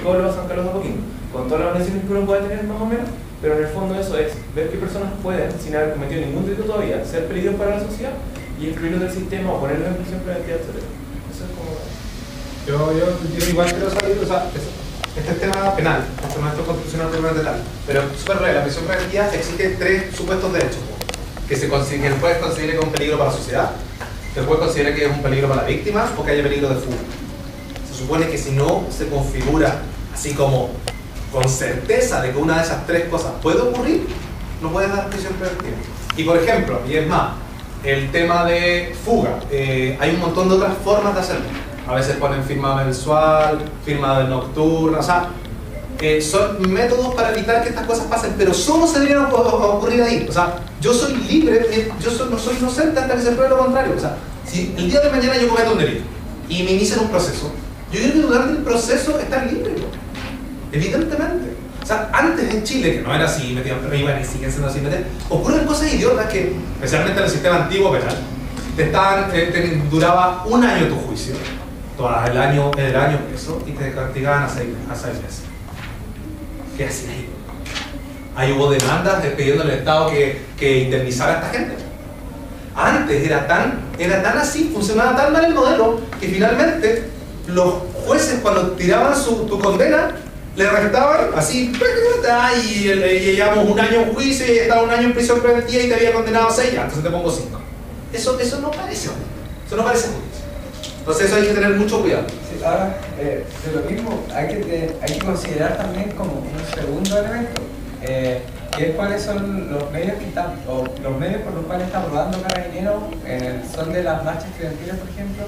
psicólogo San Carlos de Apoquindo, con todas las organizaciones que uno puede tener más o menos, pero en el fondo eso es ver qué personas pueden, sin haber cometido ningún delito todavía, ser peligros para la sociedad y excluirlos del sistema o ponerlos en prisión preventiva, etc. Eso es como... Yo igual quiero salir, o sea, este es tema penal, este no es constitucional propiamente tal, pero súper breve, la prisión preventiva exige 3 supuestos derechos, que el juez considere que es un peligro para la sociedad, que el juez considere que es un peligro para la víctima o que haya peligro de fuga. Se supone que si no se configura así como con certeza de que una de esas 3 cosas puede ocurrir, no puedes dar prisión preventiva. Y por ejemplo, y es más, el tema de fuga, hay un montón de otras formas de hacerlo. A veces ponen firma mensual, firma nocturna, o sea, son métodos para evitar que estas cosas pasen, pero solo se deberían ocurrir ahí. O sea, yo soy libre, no soy inocente hasta que se pruebe lo contrario. O sea, si el día de mañana yo cometo un delito y me inician un proceso, yo quiero que durante el proceso estar libre, ¿no? Evidentemente. O sea, antes en Chile, que no era así, metían iban y siguen siendo así, ocurren cosas idiotas que, especialmente en el sistema antiguo penal, duraba 1 año tu juicio, el año preso, y te castigaban a 6 meses. ¿Qué hacía ahí? Ahí hubo demandas pidiéndole al Estado que indemnizara a esta gente. Antes era tan así, funcionaba tan mal el modelo, que finalmente los jueces cuando tiraban tu condena, le restaban así, y llevamos 1 año en juicio y estaba 1 año en prisión preventiva y te había condenado a 6, ya, entonces te pongo 5. Eso no parece justicia. Eso no parece justicia. Entonces eso hay que tener mucho cuidado. Sí, ahora, de lo mismo, hay que considerar también como un segundo elemento, que es cuáles son los medios que están, o los medios por los cuales está probando Carabineros en el son de las marchas estudiantiles, por ejemplo,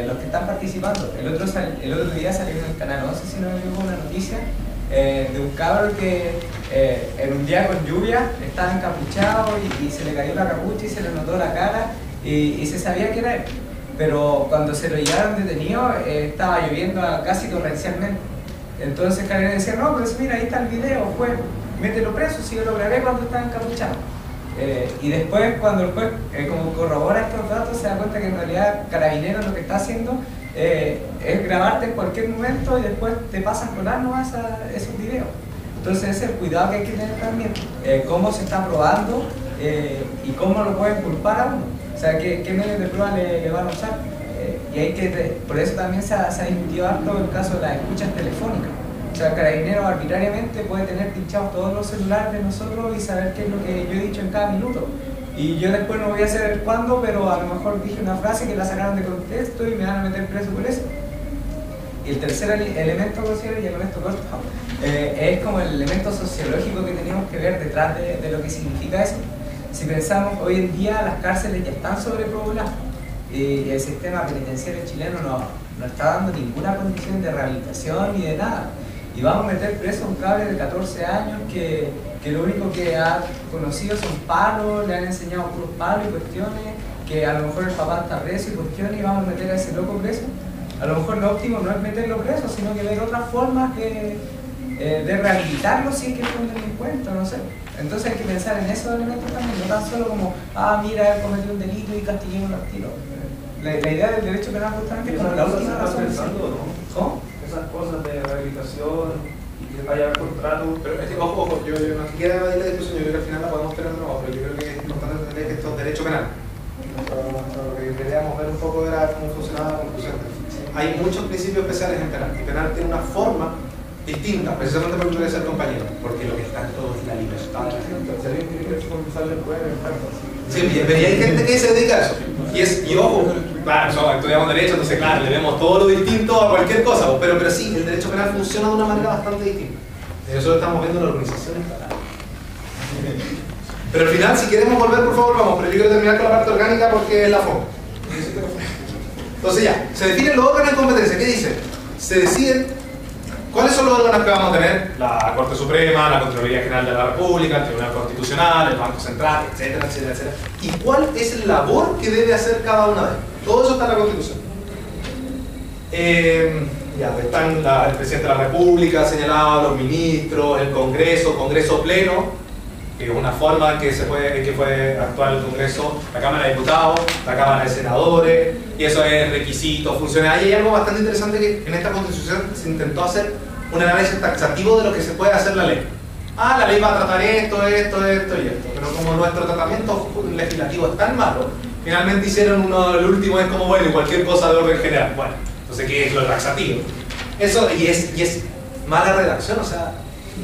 los que están participando. El otro día salió en el canal 11, si no me equivoco, una noticia de un cabro que en un día con lluvia estaba encapuchado y se le cayó la capucha y se le notó la cara y se sabía que era él. Pero cuando se lo llevaron detenido estaba lloviendo casi torrencialmente. Entonces Carabineros decía, no, pero mira, ahí está el video, juez, mételo preso, si yo lo grabé cuando estaba encapuchado. Y después cuando el juez como corrobora estos datos se da cuenta que en realidad Carabineros lo que está haciendo es grabarte en cualquier momento y después te pasan con armas esos videos. Entonces ese es el cuidado que hay que tener también, cómo se está probando y cómo lo pueden culpar a uno. O sea, qué medios de prueba le van a usar. Y hay que, por eso también se ha discutido harto el caso de las escuchas telefónicas. O sea, Carabineros arbitrariamente puede tener pinchados todos los celulares de nosotros y saber qué es lo que yo he dicho en cada minuto. Y yo después no voy a saber cuándo, pero a lo mejor dije una frase que la sacaron de contexto y me van a meter preso por eso. Y el tercer elemento, considero, y con esto corto, es como el elemento sociológico que tenemos que ver detrás de lo que significa eso. Si pensamos, hoy en día las cárceles ya están sobrepobladas y el sistema penitenciario chileno no está dando ninguna condición de rehabilitación ni de nada. Y vamos a meter preso a un cabre de 14 años que lo único que ha conocido son palos, le han enseñado puros palos y cuestiones, que a lo mejor el papá está preso y cuestiones, y vamos a meter a ese loco preso. A lo mejor lo óptimo no es meterlo preso, sino que ver otras formas de rehabilitarlo si es que es un delincuente, no sé. Entonces hay que pensar en esos elementos también, no tan solo como, mira, él cometió un delito y castiguemos los tiros. La idea del derecho penal justamente es como la última razón. ¿Cómo? Esas cosas de rehabilitación y que vaya a haber contrato. Pero es que, ojo, yo no quiero evadir la discusión, yo creo que al final la podemos tener de nuevo, pero yo creo que es importante entender que esto es derecho penal. Lo que queríamos ver un poco era cómo funcionaba la conclusión. Hay muchos principios especiales en penal, y penal tiene una forma distinta, precisamente porque quiere ser compañero, porque lo que está en todo es la libertad de la gente. Si alguien tiene que confesarle pruebas, sí, pero hay gente que se dedica a eso. Y ojo, claro, estudiamos derecho, entonces claro, le vemos todo lo distinto a cualquier cosa, pero sí, el derecho penal funciona de una manera bastante distinta. Eso lo estamos viendo en la organización estatal. Pero al final, si queremos volver, por favor, vamos, pero yo quiero terminar con la parte orgánica porque es la forma. Entonces ya, se definen los órganos de competencia. ¿Qué dice? Se deciden cuáles son los órganos que vamos a tener: la Corte Suprema, la Contraloría General de la República, el Tribunal Constitucional, el Banco Central, etcétera, etcétera, etcétera. Y cuál es la labor que debe hacer cada una de ellas. Todo eso está en la Constitución. Ya están el Presidente de la República señalado, los ministros, el Congreso Pleno, que es una forma en que puede actuar el Congreso, la Cámara de Diputados, la Cámara de Senadores, y eso es requisito, funciona. Ahí hay algo bastante interesante que en esta Constitución se intentó hacer un análisis taxativo de lo que se puede hacer la ley. Ah, la ley va a tratar esto, esto, esto y esto. Pero como nuestro tratamiento legislativo es tan malo, finalmente hicieron el último es como, bueno, cualquier cosa de orden general. Bueno, entonces, ¿qué es lo taxativo? Eso, y es mala redacción, o sea,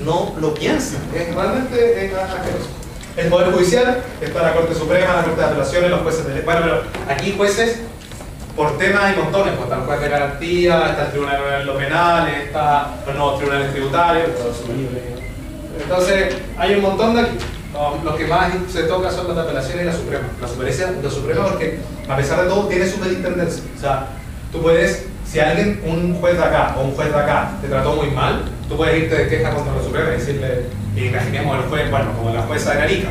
no lo piensan. Es realmente asqueroso. El Poder Judicial está la Corte Suprema, la Corte de Apelaciones, los jueces de... Bueno, pero aquí jueces, por temas hay montones, pues está el juez de garantía, está el Tribunal de lo Penal, está los nuevos tribunales tributarios, entonces hay un montón de aquí. Los que más se toca son las de apelaciones y la Suprema. La Suprema porque, a pesar de todo, tiene superintendencia. O sea, tú puedes, si alguien, un juez de acá o un juez de acá te trató muy mal, tú puedes irte de queja contra la Suprema y decirle, y imaginemos al juez, bueno, como la jueza de Arica,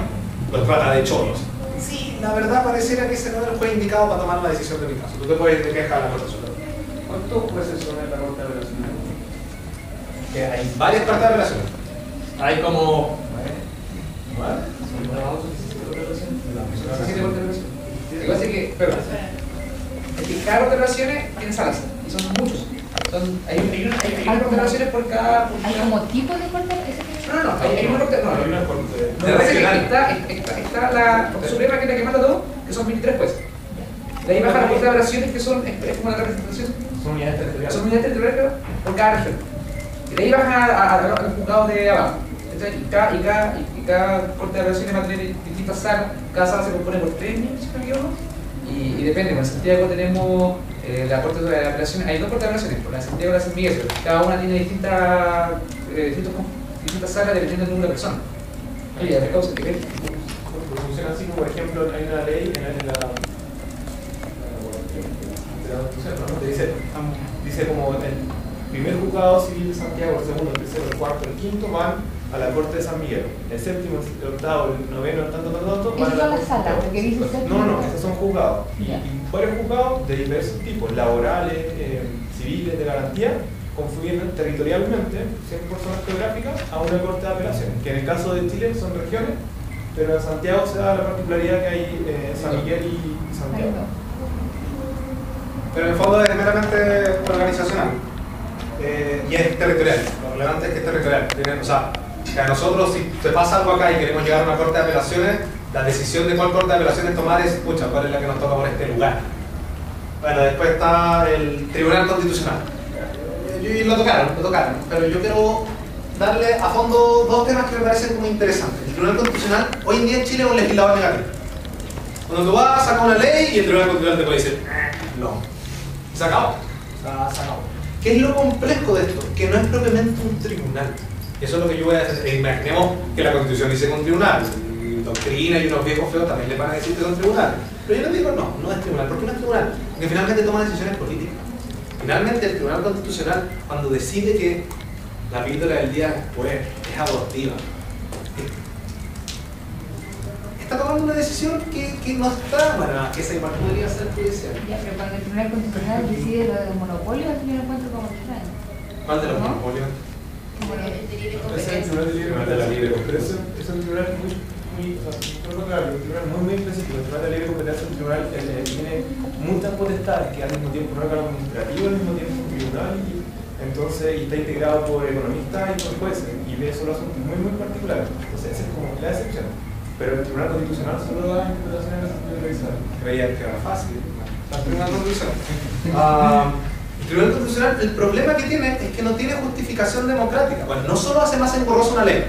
los trata de cholos. Sí, la verdad pareciera que ese no es el juez indicado para tomar la decisión de mi caso. Tú te puedes ir de queja a la Corte Suprema. ¿Cuántos jueces son en la Corte de Apelaciones? Que hay varias Cortes de Apelaciones. Hay como... ¿Vale? Lo que pasa es que, perdón, es que cada Corte de Apelaciones tiene salas, y son muchos. Hay una Corte de Apelaciones por cada... ¿Hay como tipo de corte? No, hay una Corte... No, está la Corte Suprema, que es la que manda todo, que son 23 jueces. De ahí baja la Corte de Apelaciones, que son, es como la representación. Son unidades territoriales. Son unidades territoriales por cada región. Y de ahí baja al juzgado de abajo. Y cada Corte de Apelaciones va a tener distintas salas. Cada sala se compone por 3 niños, si no me equivoco. Y depende, en Santiago tenemos la Corte de Apelaciones, hay 2 Cortes de Apelaciones, por la de Santiago y la de San Miguel. Cada una tiene distintas salas dependiendo del número de personas. Oye, ¿me causa que funciona así, como por ejemplo, hay una ley en la Constitución, ¿no? Dice como el primer juzgado civil de Santiago, el segundo, el tercero, el cuarto, el quinto van a la Corte de San Miguel. El séptimo, el octavo, el noveno, el tanto, van a la Corte de San Miguel. No, estos son juzgados. Y varios juzgados de diversos tipos, laborales, civiles, de garantía, confluyen territorialmente, siempre por zonas geográficas, a una Corte de Apelaciones, que en el caso de Chile son regiones, pero en Santiago se da la particularidad que hay San Miguel y Santiago. Pero en el fondo es meramente organizacional y es territorial. Lo relevante es que es territorial. O sea, que a nosotros, si se pasa algo acá y queremos llegar a una Corte de Apelaciones, la decisión de cuál Corte de Apelaciones tomar es, pucha, cuál es la que nos toca por este lugar. Bueno, después está el Tribunal Constitucional. Y lo tocaron, pero yo quiero darle a fondo 2 temas que me parecen como interesantes. El Tribunal Constitucional, hoy en día en Chile es un legislador negativo. Cuando tú vas, sacas una ley y el Tribunal Constitucional te puede decir, no. Se acabó. Se acabó. ¿Qué es lo complejo de esto? Que no es propiamente un tribunal. Eso es lo que yo voy a decir. Imaginemos que la Constitución dice que es un tribunal. Y doctrina y unos viejos feos también le van a decir que son tribunales. Pero yo les digo, no es tribunal. ¿Por qué no es tribunal? Porque finalmente toma decisiones políticas. Finalmente el Tribunal Constitucional, cuando decide que la píldora del día después es abortiva, está tomando una decisión que no está para que esa imagen podría ser judicial. Ya, pero cuando el Tribunal Constitucional decide lo del monopolio, yo lo encuentro como extraño. ¿Cuál de los monopolios? Es el Tribunal de la Libre Competencia. Es un tribunal muy específico. El Tribunal de la Libre Competencia es un tribunal que tiene muchas potestades, que al mismo tiempo un órgano administrativo, al mismo tiempo un tribunal, y entonces está integrado por economistas y por jueces, y ve solo asuntos muy particulares. Entonces esa es como la excepción. Pero el Tribunal Constitucional solo da interpretaciones en el sentido revisar. Creía que era fácil. El Tribunal Constitucional. El Tribunal Constitucional, el problema que tiene es que no tiene justificación democrática. Bueno, no solo hace más engorrosa una ley.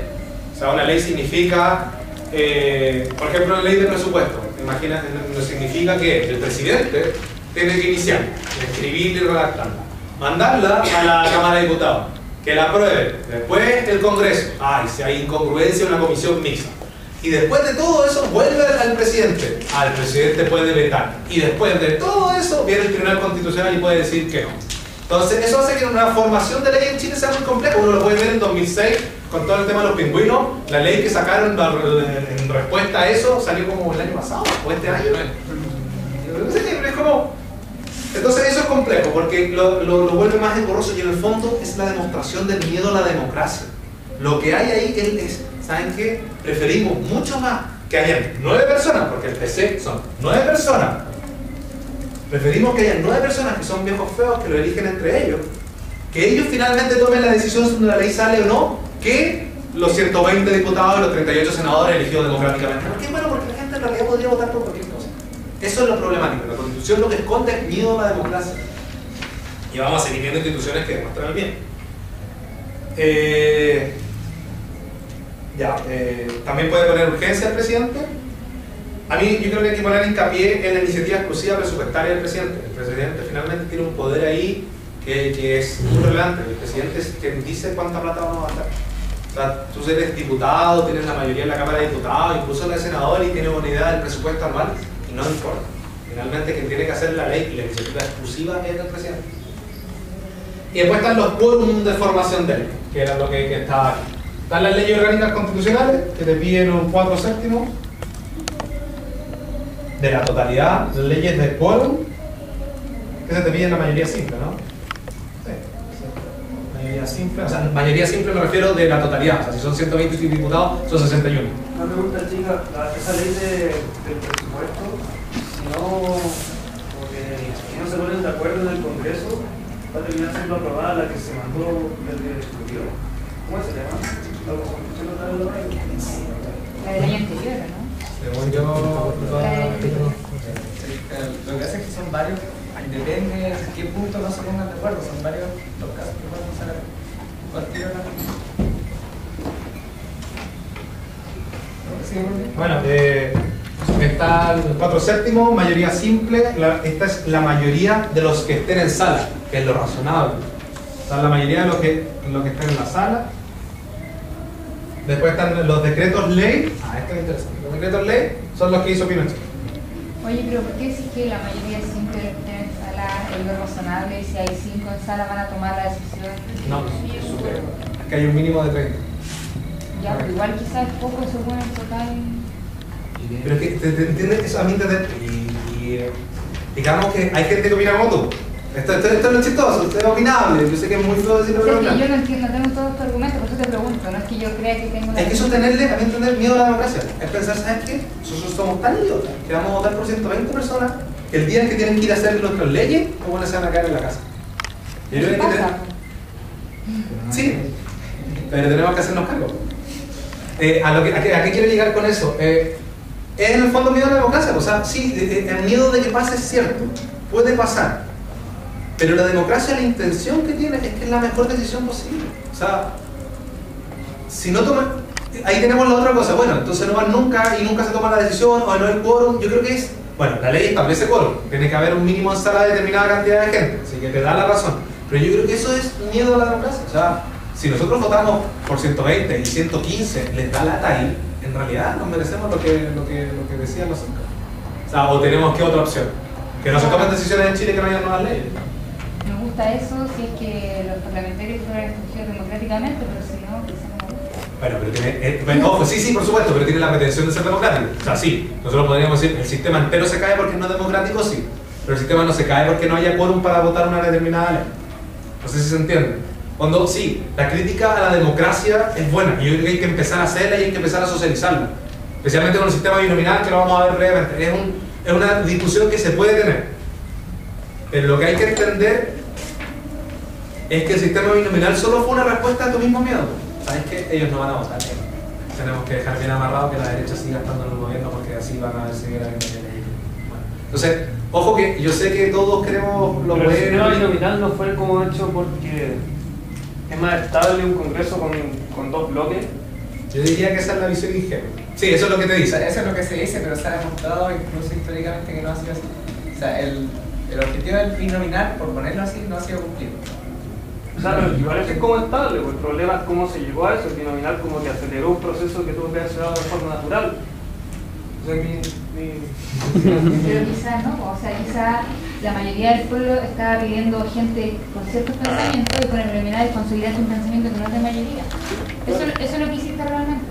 O sea, una ley significa, por ejemplo, la ley de presupuesto. Imagina, no significa que el presidente tiene que iniciar, escribirla y redactarla, mandarla a la Cámara de Diputados, que la apruebe. Después el Congreso. Si hay incongruencia, una comisión mixta. Y después de todo eso vuelve al presidente. El presidente puede vetar. Y después de todo eso viene el Tribunal Constitucional y puede decir que no. Entonces eso hace que una formación de ley en Chile sea muy compleja. Uno lo puede ver en 2006 con todo el tema de los pingüinos. La ley que sacaron en respuesta a eso salió como el año pasado o este año. Es como... Entonces eso es complejo porque lo vuelve más engorroso y en el fondo es la demostración del miedo a la democracia. Lo que hay ahí es, ¿saben qué? Preferimos mucho más que hayan 9 personas, porque el PC son 9 personas. Preferimos que hayan 9 personas que son viejos feos que lo eligen entre ellos, que ellos finalmente tomen la decisión si una ley sale o no, que los 120 diputados y los 38 senadores elegidos democráticamente. ¿Por qué? Bueno, porque la gente en realidad podría votar por cualquier cosa. Eso es lo problemático. La Constitución lo que esconde es miedo a la democracia. Y vamos a seguir viendo instituciones que demuestran el bien. También puede poner urgencia al presidente. A mí yo creo que hay que poner hincapié en la iniciativa exclusiva presupuestaria del presidente. El presidente finalmente tiene un poder ahí que es muy relevante. El presidente es quien dice cuánta plata vamos a gastar. O sea, tú eres diputado, tienes la mayoría en la Cámara de Diputados, incluso eres senador y tienes una idea del presupuesto anual y no importa. Finalmente quien tiene que hacer la ley y la iniciativa exclusiva es el presidente. Y después están los quórum de formación de ley, que era lo que estaba aquí. Están las leyes orgánicas constitucionales, que te piden un 4/7 de la totalidad, las leyes de quórum, que se te piden la mayoría simple, ¿no? Sí. Mayoría simple, o sea, mayoría simple me refiero de la totalidad, o sea, si son 120 diputados, son 61. Una pregunta, chica, esa ley del presupuesto, si no se ponen de acuerdo en el Congreso, va a terminar siendo aprobada la que se mandó desde el Ejecutivo. ¿Cómo se llama? La del año anterior, ¿no? Según yo, Lo que hace es que son varios, depende de qué punto no se pongan de acuerdo, son varios los casos que podemos sacar. ¿Cuál tiro bueno, está el 4/7, mayoría simple. Esta es la mayoría de los que estén en sala, que es lo razonable. O sea, la mayoría de los que estén en la sala. Después están los decretos ley. Esto es interesante. Los decretos ley son los que hizo Pinochet. Oye, pero ¿por qué decís que la mayoría siempre lo que tienen en sala es lo razonable y si hay 5 en sala van a tomar la decisión? No, es que hay un mínimo de 30. Ya, pero igual quizás es poco según el total. Pero es que, ¿te entiendes? Eso a mí digamos que hay gente que opina como tú. Esto es lo chistoso, esto es opinable. Yo sé que es muy feo decirlo, pero yo no entiendo, no tengo todos tus argumentos, por eso te pregunto, no es que yo crea que tengo la... Es que eso también tener miedo a la democracia. Es pensar, ¿sabes qué? Nosotros somos tan idiotas que vamos a votar por 120 personas que el día en que tienen que ir a hacer nuestras leyes, los buenos se van a quedar en la casa. Yo creo que hay que tener... Sí, pero tenemos que hacernos cargo. ¿A qué quiero llegar con eso? Es en el fondo miedo a la democracia. O sea, sí, el miedo de que pase es cierto, puede pasar. Pero la democracia, la intención que tiene es que es la mejor decisión posible. O sea, si no toma... Ahí tenemos la otra cosa. Bueno, entonces no van nunca y nunca se toma la decisión o no hay quórum. Yo creo que es... Bueno, la ley establece quórum. Tiene que haber un mínimo en sala de determinada cantidad de gente. Así que te da la razón. Pero yo creo que eso es miedo a la democracia. O sea, si nosotros votamos por 120 y 115 les da lata ahí, en realidad nos merecemos lo que decían los otros. O sea, o tenemos que otra opción. Que no se tomen decisiones en Chile que no haya nuevas leyes. Me gusta eso si es que los parlamentarios fueran escogidos democráticamente, pero si no, quizás no. Bueno, pero tiene... ojo, sí, por supuesto, pero tiene la pretensión de ser democrático. O sea, sí, nosotros podríamos decir, el sistema entero se cae porque no es democrático, sí. Pero el sistema no se cae porque no haya quórum para votar una determinada ley. No sé si se entiende. Cuando, sí, la crítica a la democracia es buena, y yo creo que hay que empezar a hacerla y hay que empezar a socializarla. Especialmente con el sistema binominal, que lo vamos a ver brevemente. Es una discusión que se puede tener. Pero lo que hay que entender es que el sistema binominal solo fue una respuesta a tu mismo miedo. ¿Sabes qué? Ellos no van a votar. Tenemos que dejar bien amarrado que la derecha siga estando en el gobierno porque así van a seguir habiendo leyes. Bueno, entonces, ojo que yo sé que todos queremos lo bueno. El sistema binominal no fue como hecho porque es más estable un congreso con dos bloques. Yo diría que esa es la visión ingenua. Sí, eso es lo que te dice. Eso es lo que se dice, pero se ha demostrado incluso históricamente que no ha sido así. O sea, el objetivo del binominal, por ponerlo así, no ha sido cumplido. O sea, pero igual es como estable, pues el problema es cómo se llegó a eso. El binominal como que aceleró un proceso que tuvo que haberse dado de forma natural. O sea, Pero quizás no, o sea, quizás la mayoría del pueblo estaba pidiendo gente con ciertos pensamientos y con el binominal consolidaste un pensamiento que no es de mayoría. Eso es lo que hiciste realmente.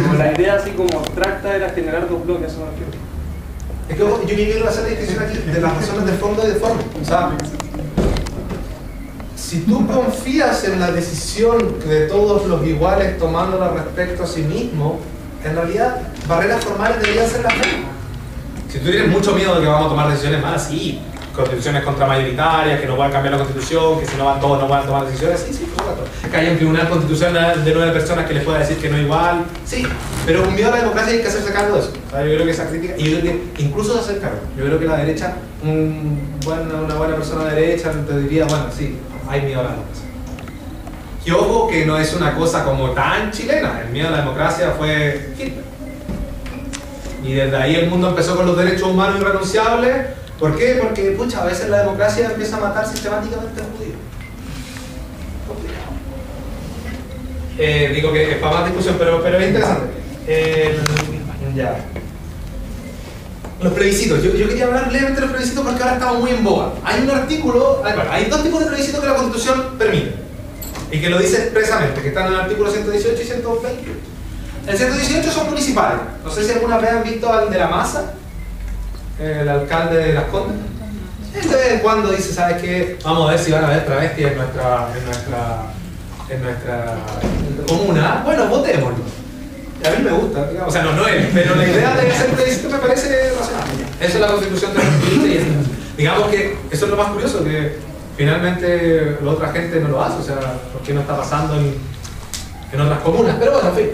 Como la idea así como abstracta era generar dos bloques, eso me refiero. Es que yo quiero hacer la distinción aquí de las razones de fondo y de forma. O sea, si tú confías en la decisión de todos los iguales tomándola respecto a sí mismo, en realidad barreras formales deberían ser las mismas. Si tú tienes mucho miedo de que vamos a tomar decisiones malas, sí, constituciones contramayoritarias, que no puedan cambiar la constitución, que si no van todos no puedan tomar decisiones, sí, por supuesto. Que haya un tribunal constitucional de 9 personas que les pueda decir que no igual, sí, pero un miedo a la democracia hay que hacerse cargo de eso. O sea, yo creo que esa crítica, y yo creo que incluso de hacer cargo, yo creo que la derecha, una buena persona de derecha te diría, bueno, sí, hay miedo a la democracia. Y ojo que no es una cosa como tan chilena, el miedo a la democracia fue Hitler. Y desde ahí el mundo empezó con los derechos humanos irrenunciables. ¿Por qué? Porque, pucha, a veces la democracia empieza a matar sistemáticamente a los judíos. Complicado. Digo que es para más discusión, pero es interesante. Ya. Los plebiscitos. Yo quería hablar levemente de los plebiscitos porque ahora estamos muy en boga. Hay un artículo, hay dos tipos de plebiscitos que la Constitución permite. Y que lo dice expresamente, que están en el artículo 118 y 128. El 118 son municipales. No sé si alguna vez han visto al de la Masa, el alcalde de Las Condes. Él de vez en cuando dice, ¿sabes qué? Vamos a ver si van a haber travestis en nuestra comuna. Bueno, votémoslo. Y a mí me gusta, digamos. O sea, no es, pero la idea de hacer plebiscito me parece razonable. Eso es la Constitución de los y digamos que eso es lo más curioso, que finalmente la otra gente no lo hace. O sea, ¿por qué no está pasando en otras comunas? Pero bueno, en fin.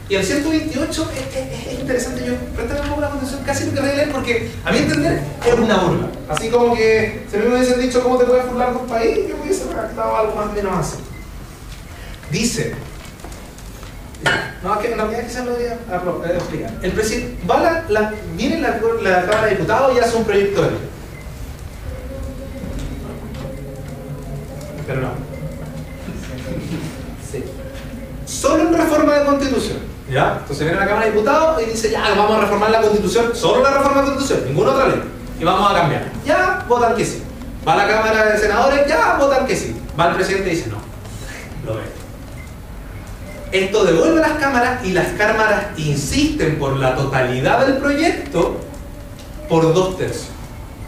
Y el 128 es interesante. Yo pretendo una constitución casi lo que leer porque, a mi entender, es una burla. Así como que, si a mí me hubiesen dicho cómo te puedes burlar de un país, yo me hubiese redactado algo más o menos así. Dice, no, es que en realidad quizás lo voy a explicar. El presidente viene la Cámara de Diputados y hace un proyecto de ley. Pero no. Sí. Solo en reforma de constitución. ¿Ya? Entonces viene la Cámara de Diputados y dice, ya, vamos a reformar la Constitución, solo la reforma de Constitución, ninguna otra ley. Y vamos a cambiar. Ya, votan que sí. Va a la Cámara de Senadores, ya, votan que sí. Va el presidente y dice, no, lo ve. Esto devuelve a las cámaras y las cámaras insisten por la totalidad del proyecto por 2/3.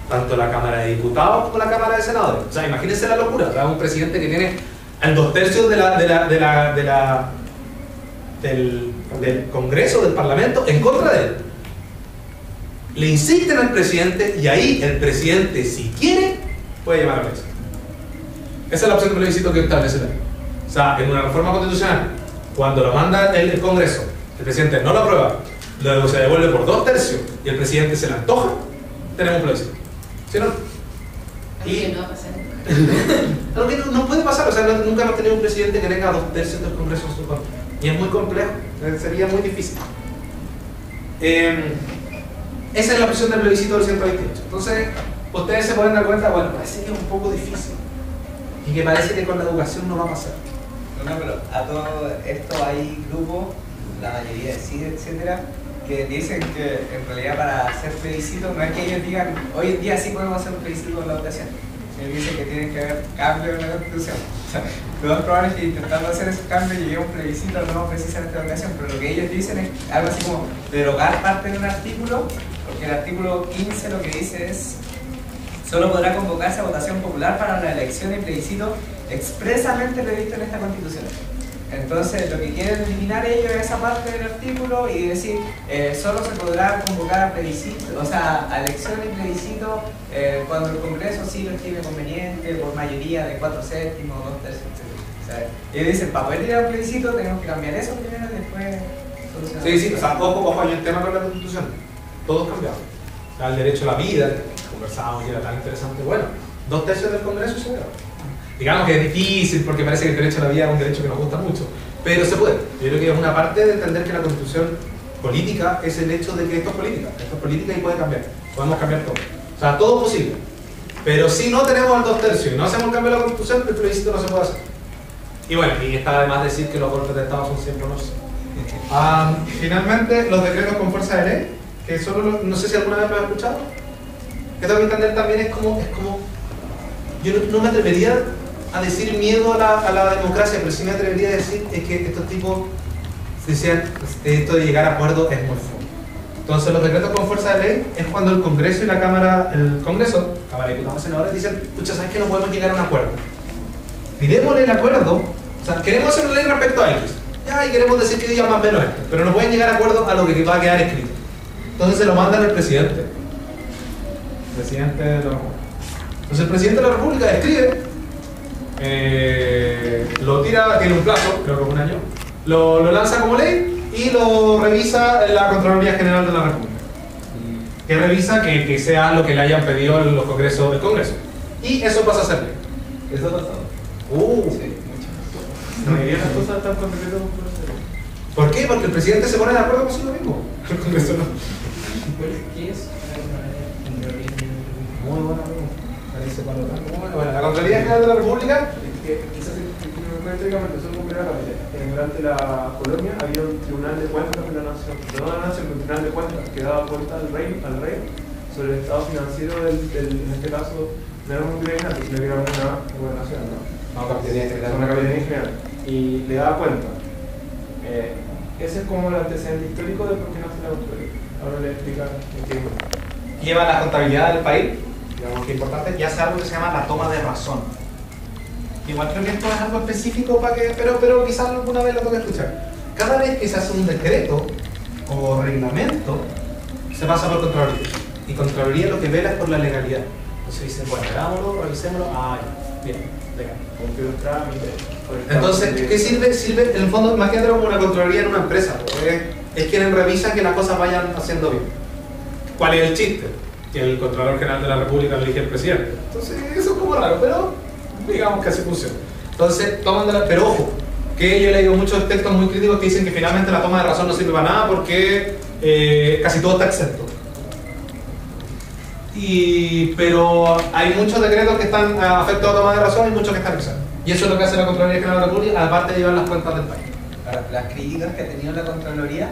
Tanto la Cámara de Diputados como la Cámara de Senadores. O sea, imagínense la locura. O sea, un presidente que tiene el 2/3 del Congreso, del Parlamento, en contra de él. Le insisten al presidente y ahí el presidente, si quiere, puede llamar a la elección. Esa es la opción de plebiscito que establece la ley. O sea, en una reforma constitucional, cuando lo manda el Congreso, el presidente no lo aprueba, luego se devuelve por 2/3 y el presidente se le antoja, tenemos un plebiscito. ¿Sí o no? Y no va a pasar nunca. Algo que no puede pasar, o sea, nunca hemos tenido un presidente que tenga 2/3 del Congreso en su contra. Y es muy complejo, sería muy difícil. Esa es la opción del plebiscito del 128. Entonces, ustedes se pueden dar cuenta, bueno, parece que es un poco difícil. Y que parece que con la educación no va a pasar. No, pero a todo esto hay grupos, la mayoría de CID, etcétera, que dicen que en realidad para hacer plebiscito no es que ellos digan hoy en día sí podemos hacer un plebiscito con la votación, sino que dicen que tienen que haber cambios en la Constitución. O sea, lo más probable es que intentando hacer ese cambio llegue a un plebiscito no precisamente de votación, pero lo que ellos dicen es algo así como derogar parte de un artículo, porque el artículo 15 lo que dice es solo podrá convocarse a votación popular para la elección y plebiscito expresamente previsto en esta Constitución. Entonces, lo que quieren eliminar ellos es esa parte del artículo y decir, solo se podrá convocar a plebiscito, o sea, a elección y plebiscito cuando el Congreso sí lo estime conveniente, por mayoría de 4/7, 2/3, etc. O sea, ellos dicen, para poder ir a un plebiscito tenemos que cambiar eso primero y después solucionar. Sí, o sea, ojo, hay un tema con la Constitución. Todos cambiados. O sea, el derecho a la vida, que conversábamos y era tan interesante. Bueno, 2/3 del Congreso se veo. Digamos que es difícil porque parece que el derecho a la vida es un derecho que nos gusta mucho, pero se puede. Yo creo que es una parte de entender que la Constitución política es el hecho de que esto es política y puede cambiar. Podemos cambiar todo. O sea, todo es posible. Pero si no tenemos el 2/3 y no hacemos el cambio de la Constitución, el plebiscito no se puede hacer. Y bueno, y está además decir que los golpes de Estado son siempre honores. Finalmente, los decretos con fuerza de ley, que solo no sé si alguna vez lo has escuchado. Que tengo que entender también es como yo no me atrevería a decir miedo a la democracia, pero sí me atrevería a decir es que estos tipos decían esto de llegar a acuerdos es muy fuerte. Entonces los decretos con fuerza de ley es cuando el Congreso y la Cámara, Cámara de Diputados y Senadores dicen, pucha, ¿sabes que no podemos llegar a un acuerdo? Miremosle el acuerdo, o sea, queremos hacer una ley respecto a X, ya, y queremos decir que diga más o menos esto, pero no pueden llegar a acuerdo a lo que va a quedar escrito. Entonces se lo mandan al presidente. El presidente Entonces el presidente de la República escribe, lo tira, tiene un plazo, creo que un año, lo lanza como ley y lo revisa la Contraloría General de la República. Que revisa que sea lo que le hayan pedido los congresos del Congreso. Y eso pasa a ser ley. Eso ha pasado. Sí, La mayoría de las cosas están con decreto presidencial. ¿Por qué? Porque el presidente se pone de acuerdo con lo mismo. El Congreso no. ¿Qué es? Muy buena pregunta. Bueno, la Contraloría General de la República. Quizás técnicamente solo cumplir la capilla. Durante la colonia había un tribunal de cuentas de la nación, no de la nación, un tribunal de cuentas que daba cuenta al rey sobre el estado financiero en este caso, no era un virreinato, sino que era una gobernación, ¿no? Era una capitanía general. Y le daba cuenta. Ese es como el antecedente histórico de por qué nace la Contraloría. Ahora le voy a explicar en qué. Lleva la contabilidad del país, digamos que es importante, y hace algo que se llama la toma de razón. Igual creo que esto es algo específico para que, pero quizás alguna vez lo tengo que escuchar. Cada vez que se hace un decreto o reglamento, se pasa por Contraloría. Y Contraloría lo que vela es por la legalidad. Entonces dicen, bueno, hagámoslo, revisémoslo, bien, legal. Cumplió el trámite. Entonces, ¿qué sirve? Sirve, en el fondo, imagínate como una Contraloría en una empresa. Es quienes revisan que las cosas vayan haciendo bien. ¿Cuál es el chiste? Que el Contralor General de la República lo elige el presidente. Entonces, eso es como raro, pero digamos que así funciona. Entonces, toman de la... Pero ojo, que yo he leído muchos textos muy críticos que dicen que finalmente la toma de razón no sirve para nada porque casi todo está exento. Pero hay muchos decretos que están afectados a toma de razón y muchos que están exentos. Y eso es lo que hace la Contraloría General de la República, aparte de llevar las cuentas del país. Ahora, las críticas que ha tenido la Contraloría,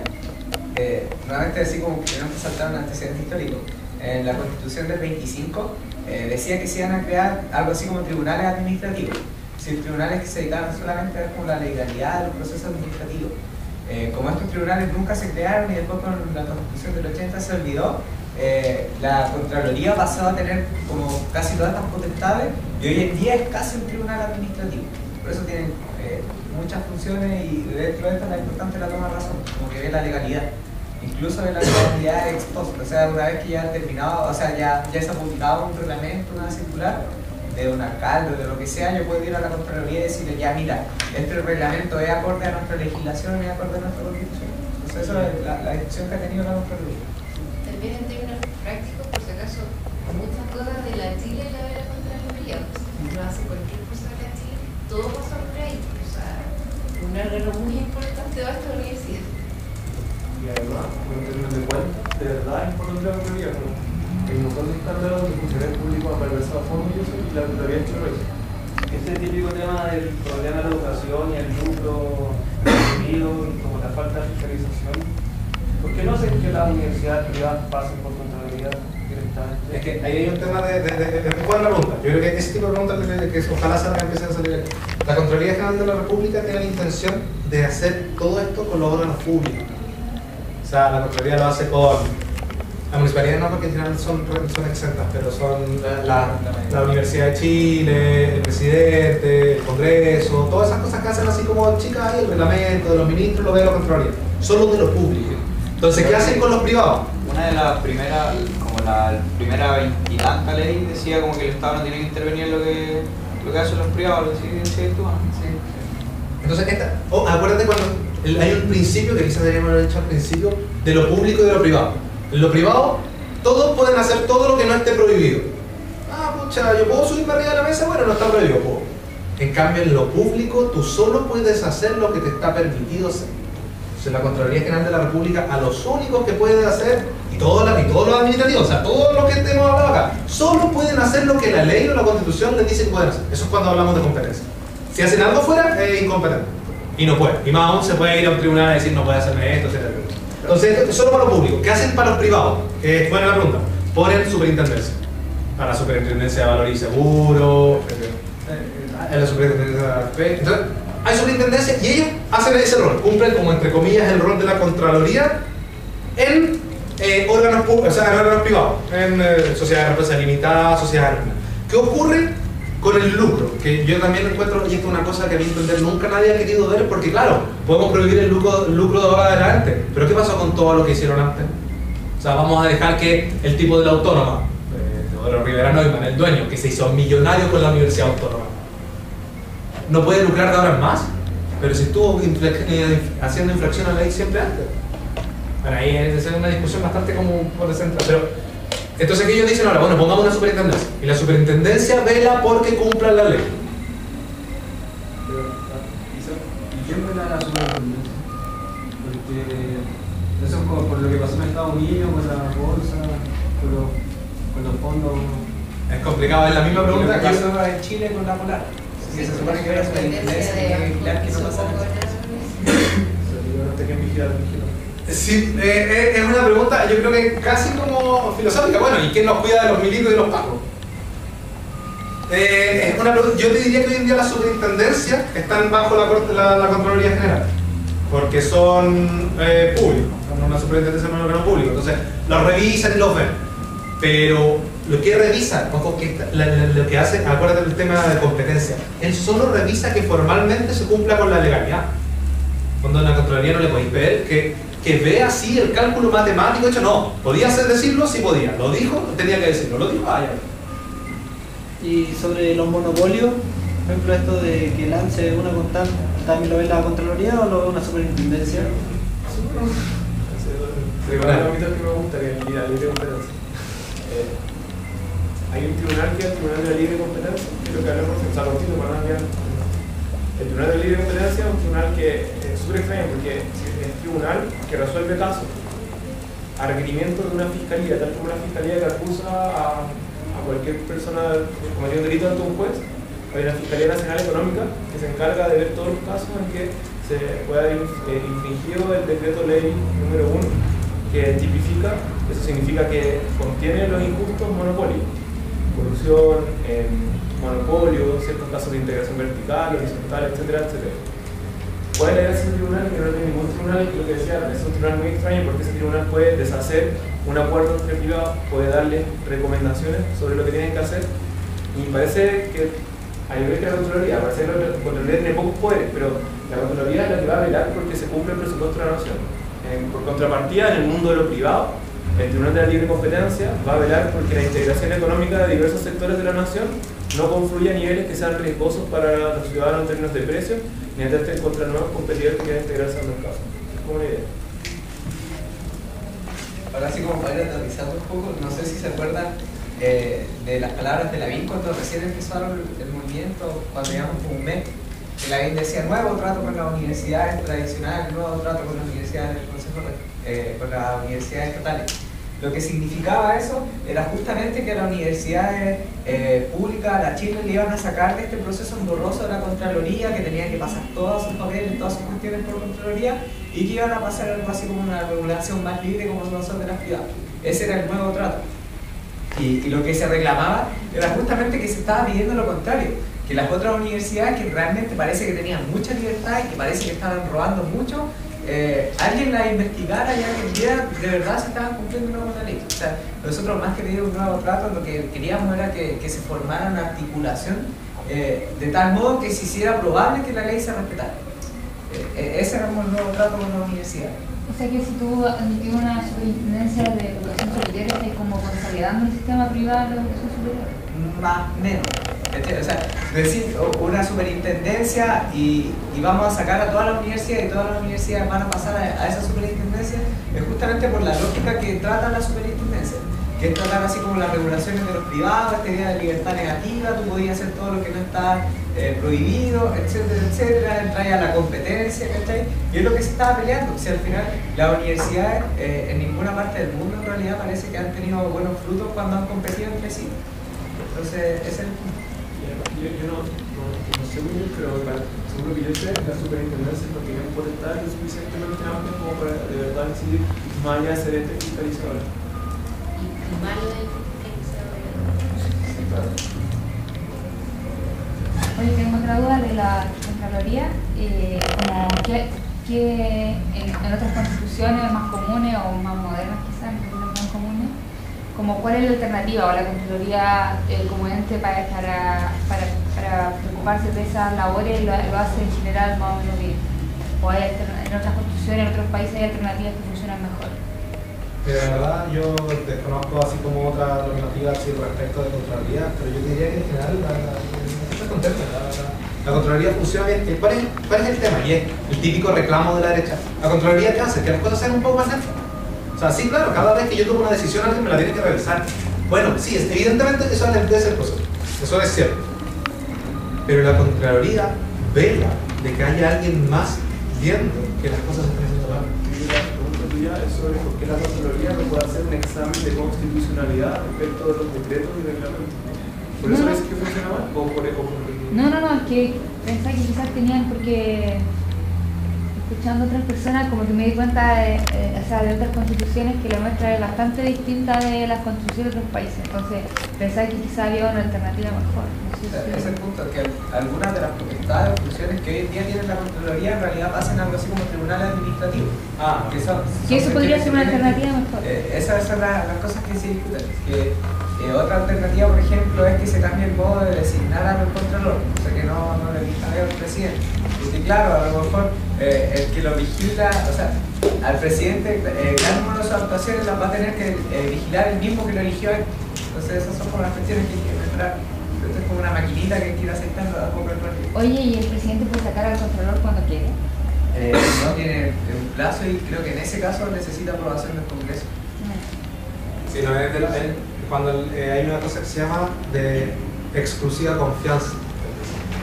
nuevamente decir como que tenemos que saltar un antecedente histórico. En la Constitución del 25 decía que se iban a crear algo así como tribunales administrativos, es decir, tribunales que se dedicaban solamente a ver como la legalidad de los procesos administrativos. Como estos tribunales nunca se crearon y después con la Constitución del 80 se olvidó, la Contraloría pasó a tener como casi todas estas potestades y hoy en día es casi un tribunal administrativo. Por eso tienen muchas funciones y dentro de estas la importante es la toma de razón, como que ve la legalidad. Incluso de la legalidad ex post, o sea, una vez que ya han terminado, o sea, ya se ha publicado un reglamento, una circular de un alcalde o de lo que sea, yo puedo ir a la Contraloría y decirle, ya mira, este reglamento es acorde a nuestra legislación, es acorde a nuestra constitución. Entonces eso es la discusión que ha tenido la Contraloría. También en términos prácticos, por si acaso, muchas cosas de la Chile la ve la Contraloría. Si uno hace cualquier cosa de la Chile, todo pasa por ahí. O sea, un órgano muy importante va a esta universidad. Y además, en términos de cuentas, de verdad es importante la Contraloría. Hay un montón de escándalos de funcionarios públicos han malversado fondos y eso, y la Contraloría ha hecho eso. Este típico tema del problema de la educación y el lucro reprimido y como la falta de fiscalización, ¿por qué no hacen que las universidades privadas pasen por Contraloría directamente? Es que ahí hay un tema de buena pregunta. Yo creo que ese tipo de preguntas que ojalá se empiecen a salir aquí. La Contraloría General de la República tiene la intención de hacer todo esto con los órganos públicos. O sea, la Contraloría lo hace con la municipalidad, no, porque en general son exentas, pero son la Universidad de Chile, el presidente, el Congreso, todas esas cosas que hacen así como chicas ahí, el reglamento de los ministros lo ve la Contraloría, son los de los públicos. Entonces, ¿qué hacen con los privados? Una de las primeras, como la primera veintitanta ley decía como que el Estado no tiene que intervenir en lo que hacen los privados, lo deciden tú, ¿no? Sí. Entonces, acuérdate cuando hay un principio que quizás deberíamos haber dicho al principio, de lo público y de lo privado. En lo privado, todos pueden hacer todo lo que no esté prohibido. Pucha, yo puedo subirme arriba de la mesa, bueno, no está prohibido, puedo. En cambio, en lo público, tú solo puedes hacer lo que te está permitido hacer. Entonces, la Contraloría General de la República, a los únicos que puede hacer, y todos los administrativos, o sea, todos los que hemos hablado acá, solo pueden hacer lo que la ley o la Constitución les dice que pueden hacer. Eso es cuando hablamos de competencia. Si hacen algo fuera, es incompetente. Y no puede. Y más aún se puede ir a un tribunal y decir, no puede hacerme esto, etc. Entonces, esto es solo para lo público. ¿Qué hacen para los privados? Buena la pregunta. Ponen superintendencia. Para la superintendencia de valor y seguro, en la superintendencia de AFP. Entonces, hay superintendencia y ellos hacen ese rol. Cumplen, como entre comillas, el rol de la Contraloría en órganos públicos, o sea, en órganos privados, en sociedades de empresa limitada, sociedades anónimas. ¿Qué ocurre con el lucro? Que yo también encuentro, y esto es una cosa que a mí entender nunca nadie ha querido ver, porque claro, podemos prohibir el lucro de ahora adelante, pero ¿qué pasó con todo lo que hicieron antes? O sea, vamos a dejar que el tipo de la autónoma, Teodoro Rivera Neumann, el dueño, que se hizo millonario con la Universidad Autónoma, no puede lucrar de ahora en más, pero si estuvo haciendo infracción a la ley siempre antes. Bueno, ahí es una discusión bastante como por central, pero entonces que ellos dicen ahora, bueno, pongamos una superintendencia, y la superintendencia vela porque cumplan la ley. ¿Y quién vela la superintendencia? Porque eso es por lo que pasó en Estados Unidos, con la bolsa, con los fondos. Es complicado, es la misma pregunta ¿Qué que pasó en Chile con la Polar? Que se supone que era superintendencia, tenía que vigilar que no pasara eso. sí, es una pregunta, yo creo que casi como filosófica. Bueno, ¿y quién nos cuida de los milicos y de los pacos? Es una pregunta, yo te diría que hoy en día las superintendencias están bajo la Contraloría General, porque son públicos, son una superintendencia, no un órgano público, entonces los revisan y los ven. Pero lo que revisa, ojo, que lo que hace, acuérdate del tema de competencia, él solo revisa que formalmente se cumpla con la legalidad. Cuando en la Contraloría no le podéis ver que vea así el cálculo matemático hecho, no, podía decirlo, sí podía, lo dijo, tenía que decirlo, lo dijo, ya. Y sobre los monopolios, por ejemplo, esto de que lance una constante, ¿también lo ve la Contraloría o lo ve una superintendencia? Hay un ámbito que me gusta, que es la libre competencia. Hay un tribunal que es el Tribunal de la Libre Competencia, que es lo que hablamos en San Agustín, para no olvidar. El Tribunal de la Libre Competencia es un tribunal que es súper extraño porque es un tribunal que resuelve casos a requerimiento de una fiscalía, tal como una fiscalía que acusa a cualquier persona que cometió un delito ante un juez. Hay una Fiscalía Nacional Económica que se encarga de ver todos los casos en que se pueda haber infringido el decreto ley número 1, que tipifica, eso significa que contiene los injustos monopolios, corrupción, monopolio, ciertos casos de integración vertical, horizontal, etcétera, etcétera. Puede leer ese tribunal que no tiene ningún tribunal, que lo que decía es un tribunal muy extraño porque ese tribunal puede deshacer un acuerdo entre privados, puede darle recomendaciones sobre lo que tienen que hacer, y parece que a nivel de la Contraloría, parece que la Contraloría tiene pocos poderes, pero la Contraloría es la que va a velar porque se cumple el presupuesto de la nación. Por contrapartida, en el mundo de lo privado, el Tribunal de la Libre Competencia va a velar porque la integración económica de diversos sectores de la nación no confluya a niveles que sean riesgosos para los ciudadanos en términos de precios, ni atenten contra nuevos competidores que quieran integrarse al mercado. Es como una idea. Ahora sí, como para ir analizando un poco, no sé si se acuerdan de las palabras de Lavín cuando recién empezaron el movimiento, cuando llevamos como un mes, que Lavín decía nuevo trato con las universidades tradicionales, nuevo trato con las universidades del Consejo, con las universidades estatales. Lo que significaba eso era justamente que las universidades públicas, a la Chile, le iban a sacar de este proceso engorroso de la Contraloría, que tenían que pasar todos sus papeles, todas sus cuestiones por Contraloría, y que iban a pasar algo así como una regulación más libre como son de las privadas. Ese era el nuevo trato. Y lo que se reclamaba era justamente que se estaba pidiendo lo contrario, que las otras universidades que realmente parece que tenían mucha libertad y que parece que estaban robando mucho, alguien la investigara y alguien viera de verdad si estaban cumpliendo con la ley. O sea, nosotros más que pedir un nuevo trato, lo que queríamos era que se formara una articulación de tal modo que se hiciera probable que la ley se respetara. Ese era el nuevo trato con la universidad. O sea que si tú admitís una superintendencia de educación superior, estás como consolidando el sistema privado de educación superior. Más o menos. O sea, decir una superintendencia y vamos a sacar a todas las universidades y todas las universidades van a pasar a esa superintendencia, es justamente por la lógica que trata la superintendencia, que es tratar así como las regulaciones de los privados, esta idea de libertad negativa, tú podías hacer todo lo que no está prohibido, etcétera, etcétera, entrar a la competencia, ¿cachai? Y es lo que se estaba peleando. O sea, al final las universidades en ninguna parte del mundo en realidad parece que han tenido buenos frutos cuando han competido entre sí. Entonces, ese es el punto. Yo no sé muy bien, pero según lo que yo sé, la superintendencia no tiene potestad lo suficientemente amplia como para de verdad decidir más allá de ser este fiscalizador. Y malo del fiscalizador. Sí, claro. Oye, tengo otra duda de la Contraloría, como que en otras constituciones más comunes o más modernas quizás, no tan comunes, como cuál es la alternativa o la Contraloría como ente para preocuparse de esas labores lo hace en general más o menos bien, o hay en otras constituciones, en otros países hay alternativas que funcionan mejor. De verdad, yo desconozco así como otra normativa así respecto de Contraloría, pero yo diría que en general la Contraloría funciona bien. ¿Cuál es el tema? Y es el típico reclamo de la derecha. La Contraloría, ¿qué hace? Que las cosas sean un poco más lentas. O sea, sí, claro, cada vez que yo tomo una decisión alguien me la tiene que revisar. Bueno, sí, evidentemente eso debe ser posible. Eso es cierto. Pero la Contraloría vela de que haya alguien más viendo que las cosas se están haciendo mal. Es sobre por qué la Contraloría no puede hacer un examen de constitucionalidad respecto de los decretos y reglamentos. ¿Por eso es que funciona mal? No, es que pensaba que quizás tenían, porque escuchando a otras personas como que me di cuenta de otras constituciones que la nuestra es bastante distinta de las constituciones de otros países. Entonces pensaba que quizás había una alternativa mejor. No sé si... Ese es el punto, que algunas de las potestades o funciones que hoy en día tiene la Contraloría en realidad pasan algo así como tribunal administrativo. Que eso podría ser una alternativa mejor. Esas son las cosas que se discuten. Otra alternativa, por ejemplo, es que se cambie el modo de designar al contralor, o sea que no le elija al presidente. Y claro, a lo mejor el que lo vigila, o sea, al presidente, cada una de sus actuaciones las va a tener que vigilar el mismo que lo eligió él. Entonces esas son como las cuestiones que hay que mejorar. Esto es como una maquinita que hay que ir aceptando a poco el partido. Oye, ¿y el presidente puede sacar al contralor cuando quiere? No tiene un plazo y creo que en ese caso necesita aprobación del Congreso. Sí, no es cuando hay una cosa que se llama de exclusiva confianza.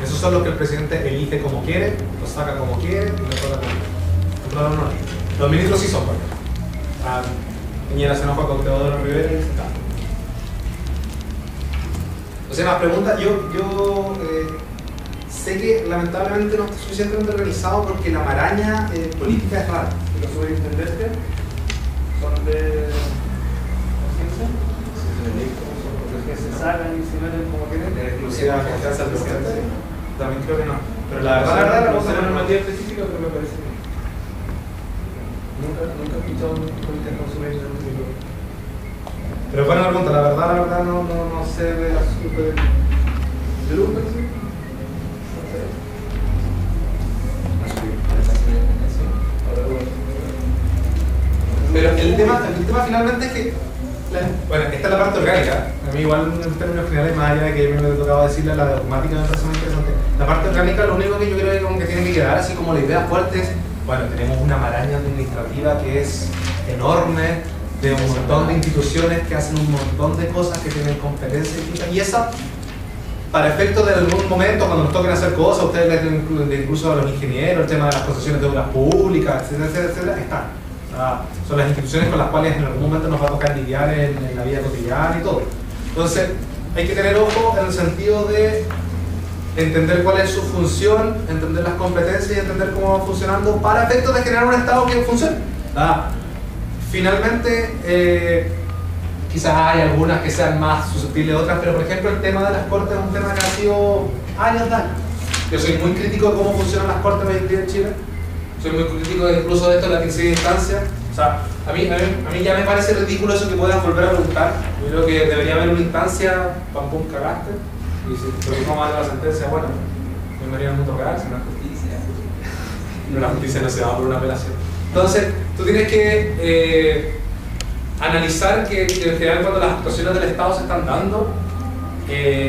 Esos son los que el presidente elige como quiere, los saca como quiere y los saca como quiere. No. Los ministros sí son buenos. Piñera se enoja con Teodoro Rivera y se cae. O sea, más preguntas. Yo sé que lamentablemente no está suficientemente organizado porque la maraña política es rara. ¿Los superintendentes son de ciencia? Que se salgan y se meten como quieren. De exclusiva confianza al presidente. También creo que no. Pero la verdad, no sé una normativa específica, pero me parece que nunca he escuchado un comité con superintendente. Pero buena pregunta, la verdad no sé de la super. ¿De luz, parece? Pero el tema finalmente es que, bueno, esta es la parte orgánica. A mí igual en términos generales, más allá de que me tocaba decirle la dogmática, me parece muy interesante. La parte orgánica, lo único que yo creo que como que tiene que quedar así como la idea fuerte es, bueno, tenemos una maraña administrativa que es enorme, de un montón de instituciones que hacen un montón de cosas, que tienen competencias y esa, para efectos de algún momento, cuando nos toquen hacer cosas, ustedes les den incluso a los ingenieros, el tema de las concesiones de obras públicas, etcétera, están. Son las instituciones con las cuales en algún momento nos va a tocar lidiar en la vida cotidiana y todo. Entonces, hay que tener ojo en el sentido de entender cuál es su función, entender las competencias y entender cómo va funcionando para efectos de generar un Estado que funcione. Finalmente, quizás hay algunas que sean más susceptibles de otras, pero por ejemplo el tema de las cortes es un tema que ha sido años de años. Yo soy muy crítico de cómo funcionan las cortes hoy en día en Chile. Soy muy crítico incluso de esto de la tercera instancia. O sea, a mí ya me parece ridículo eso que puedas volver a preguntar. Yo creo que debería haber una instancia, pam pum, cagaste. Y si lo mismo más de la sentencia, bueno, bienvenido al mundo cagarse, no es justicia. No, la justicia no se va por una apelación. Entonces, tú tienes que analizar que en general cuando las actuaciones del Estado se están dando,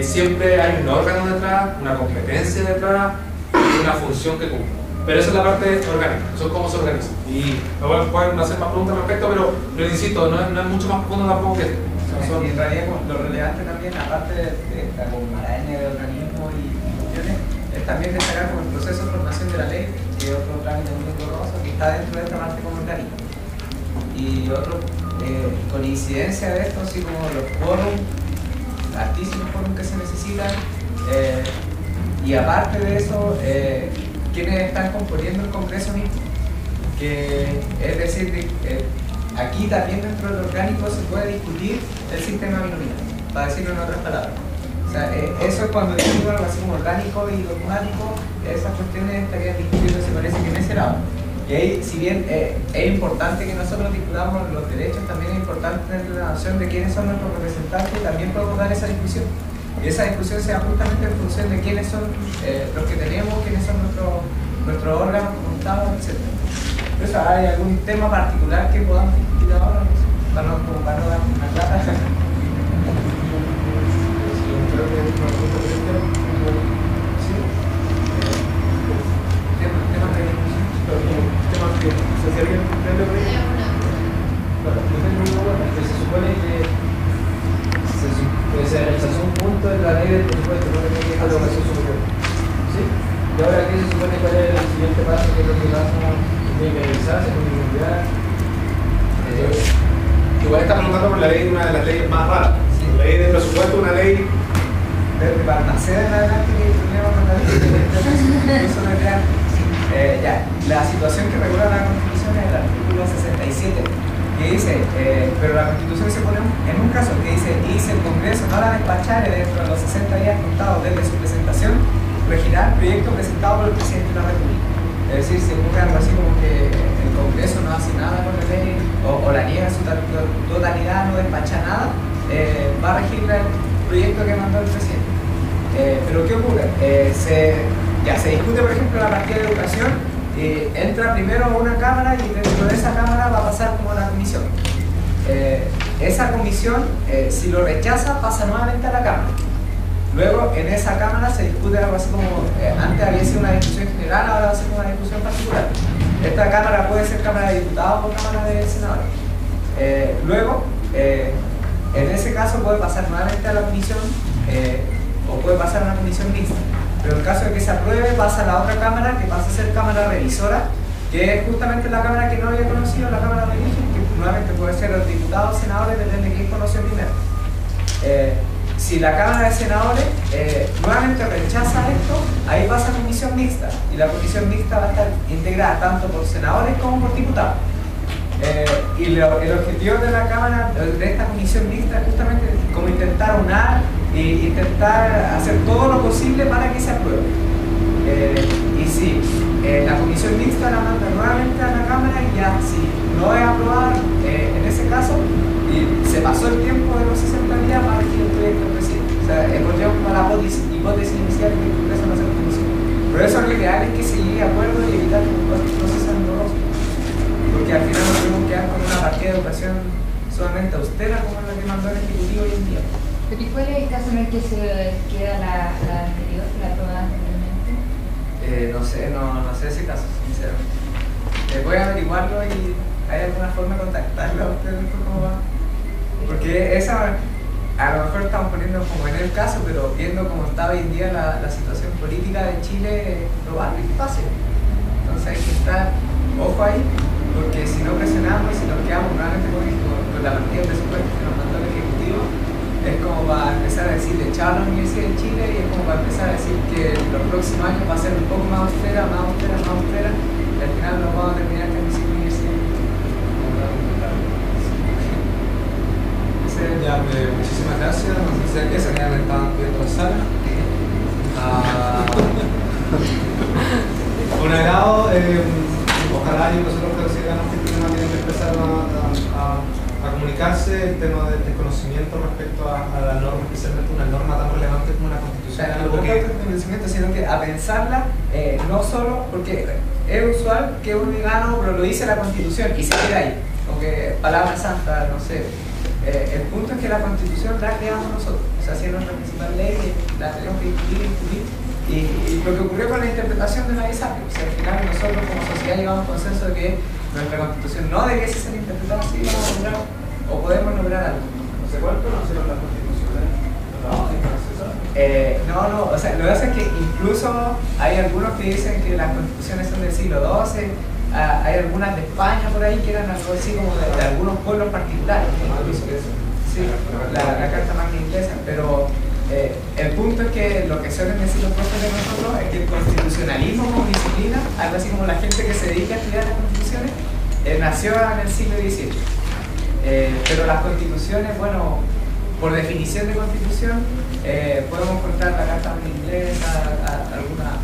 siempre hay un órgano detrás, una competencia detrás y una función que cumple. Pero esa es la parte orgánica, eso es cómo se organiza. Y luego pueden hacer más preguntas al respecto, pero insisto, no es mucho más profundo tampoco que esto. Y en realidad lo relevante también, aparte de esta maraña de organismos y funciones, es también destacar como el proceso de formación de la ley, que es otro trámite muy engorroso, que está dentro de esta parte como orgánica. Y otro, con incidencia de esto, así como los quórums, altísimos quórums que se necesitan, y aparte de eso, quienes están componiendo el Congreso mismo, que es decir, aquí también dentro del orgánico se puede discutir el sistema binominal, para decirlo en otras palabras. O sea, eso es cuando discutimos algo así como orgánico y dogmático, esas cuestiones estarían discutiéndose, parece que en ese lado. Y ahí, si bien es importante que nosotros discutamos los derechos, también es importante tener la noción de quiénes son nuestros representantes y también podemos dar esa discusión. Y esa discusión sea justamente en función de quiénes son los que tenemos, quiénes son nuestros órganos como Estado, etc. Entonces, ¿hay algún tema particular que podamos discutir ahora? No sé. para no dar una plata. Creo que es una pregunta directa. Sí. Temas que se alguien prende por ahí. Claro, yo tengo una duda, que se supone que se rechazó un punto en la ley del presupuesto, no tenía que ir a la educación superior. ¿Sí? Y ahora aquí se supone cuál es el siguiente paso, que es lo que vamos a revisarse, con cambiar. Igual está preguntando por la ley de una de las leyes más raras. Sí. La ley de presupuesto es una ley. Desde Balmaceda en adelante que hay problemas con la ley eso no es real. Ya, la situación que regula la Constitución es el artículo 67, que dice, pero la Constitución se pone en un caso que dice, y si el Congreso no la despachare dentro de los 60 días contados desde su presentación, regirá el proyecto presentado por el Presidente de la República. Es decir, si ocurre algo así como que el Congreso no hace nada con la ley, o la niega en su totalidad, no despacha nada, va a regir el proyecto que mandó el Presidente. Pero ¿qué ocurre? Se discute, por ejemplo, la partida de educación, entra primero a una cámara y dentro de esa cámara va a pasar como una comisión. Esa comisión, si lo rechaza, pasa nuevamente a la cámara. Luego, en esa cámara se discute algo así como, antes había sido una discusión general, ahora va a ser una discusión particular. Esta cámara puede ser cámara de diputados o cámara de senadores. Luego, en ese caso puede pasar nuevamente a la comisión, o puede pasar a una comisión mixta. Pero en caso de que se apruebe, pasa a la otra cámara, que pasa a ser cámara revisora, que es justamente la cámara que no había conocido, la cámara de origen, que nuevamente puede ser los diputados, senadores, depende de quién conoció primero. Si la Cámara de Senadores nuevamente rechaza esto, ahí pasa a comisión mixta, y la comisión mixta va a estar integrada tanto por senadores como por diputados. Y el objetivo de la Cámara, de esta comisión mixta, es justamente como intentar unar e intentar hacer todo lo posible para que se apruebe. Y si la comisión mixta la manda nuevamente a la Cámara, y ya si no es aprobada en ese caso, y se pasó el tiempo de los 60 días para regir el proyecto del presidente. O sea, encontramos como la hipótesis inicial que el Congreso no hace la comisión. Pero eso lo ideal es que se llegue a acuerdo y evitar que los procesos sean dolorosos. Porque al final nos tenemos que quedar con una partida de educación solamente austera como la que mandó el Ejecutivo hoy en día. ¿Pero y cuál es el caso en el que se queda la anterior, la aprobada anteriormente? No sé ese caso, sinceramente. Voy a averiguarlo y hay alguna forma de contactarlo a ustedes después cómo va. Porque esa, a lo mejor estamos poniendo como en el caso, pero viendo cómo está hoy en día la situación política de Chile, es probable que pase. Entonces hay que estar ojo ahí, porque si no presionamos y si nos quedamos realmente con la partida de presupuesto que nos mandó el Ejecutivo, es como para empezar a decir de echar a la Universidad de Chile, y es como para empezar a decir que los próximos años va a ser un poco más austera, y al final nos vamos a terminar con la universidad. Ya, muchísimas gracias. No sé si aquí se quedan viendo la sala. Un agrado. Ojalá y nosotros que los ciudadanos que tienen que empezar a comunicarse el tema del desconocimiento respecto a la norma, especialmente una norma tan relevante como la Constitución. No tanto el conocimiento, sino que a pensarla, no solo porque es usual que uno diga, no, pero lo dice la Constitución y se queda ahí, como que palabra santa, no sé. El punto es que la Constitución la creamos nosotros, o sea, si es nuestra principal ley, la tenemos que discutir. Y lo que ocurrió con la interpretación de la ISAPI, o sea, al final nosotros como sociedad llevamos consenso de que nuestra Constitución no debiese ser interpretada así, vamos a lograr, o podemos lograr algo. No sé cuánto conocieron las constituciones. No, o sea, lo que pasa es que incluso hay algunos que dicen que las constituciones son del siglo XII, hay algunas de España por ahí que eran algo así como de algunos pueblos particulares. Sí, la Carta Magna Inglesa, pero el punto es que lo que suelen decir los profes de nosotros es que el constitucionalismo como disciplina, algo así como la gente que se dedica a estudiar las constituciones, nació en el siglo XVII. Pero las constituciones, bueno, por definición de constitución, podemos contar la Carta Magna Inglesa, algunas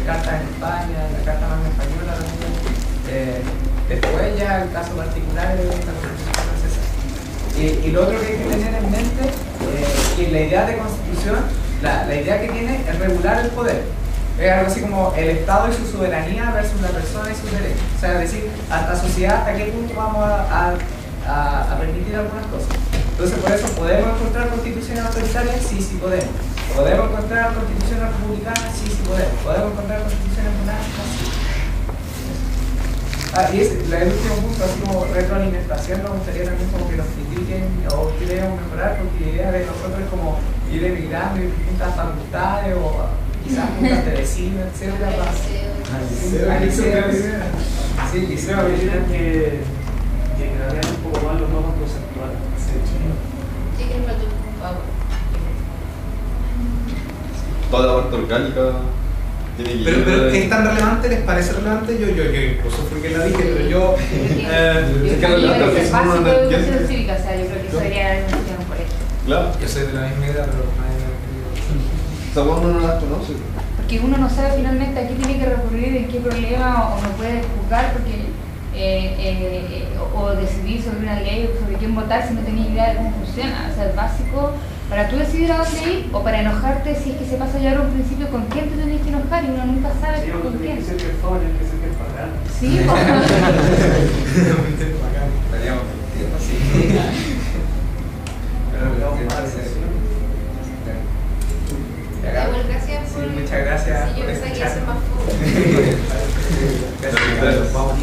cartas en España, la Carta Magna Española también. Después ya el caso particular de esta Constitución francesa. Y lo otro que hay que tener en mente es que la idea de constitución, la idea que tiene es regular el poder. Es algo así como el Estado y su soberanía versus la persona y sus derechos. O sea, es decir, hasta sociedad, hasta qué punto vamos a a permitir algunas cosas. Entonces, por eso, ¿podemos encontrar constituciones autoritarias? Sí, sí podemos. ¿Podemos encontrar constituciones republicanas? Sí, sí podemos. ¿Podemos encontrar constituciones monárquicas? Sí. Y el último punto, así como retroalimentación, nos gustaría también como que nos critiquen o que debemos mejorar, porque la idea de nosotros es como ir emigrando en distintas facultades o quizás juntas de vecinos, etc. Sí, liceo. Tienen que cambiar un poco más los normas conceptuales. Sí, que nos falta un poco. Toda la parte orgánica tiene que Pero ¿es tan relevante? ¿Les parece relevante? Yo incluso fue que la dije, pero yo... Yo creo que es básico de educación cívica, o sea, yo creo que eso debería haber una cuestión por esto. Claro. Yo soy de la misma edad, pero nadie me Esa uno no las conoce. Porque uno no sabe finalmente a qué tiene que recurrir, en qué problema, o no puede juzgar, porque o decidir sobre una ley o sobre quién votar si no tenés idea de cómo funciona. O sea, es básico para tú decidir a dónde ir o para enojarte si es que se pasa a llevar un principio con quién te tenés que enojar y uno nunca sabe Sí, con quién. que ser que es favor, que ser que es pagano. Sí, pues. Estaríamos metidos, sí. Pero Igual, gracias sí, por. muchas gracias Sí, yo por pensé que iba a escuchar. ser más fútbol. Gracias. Vamos.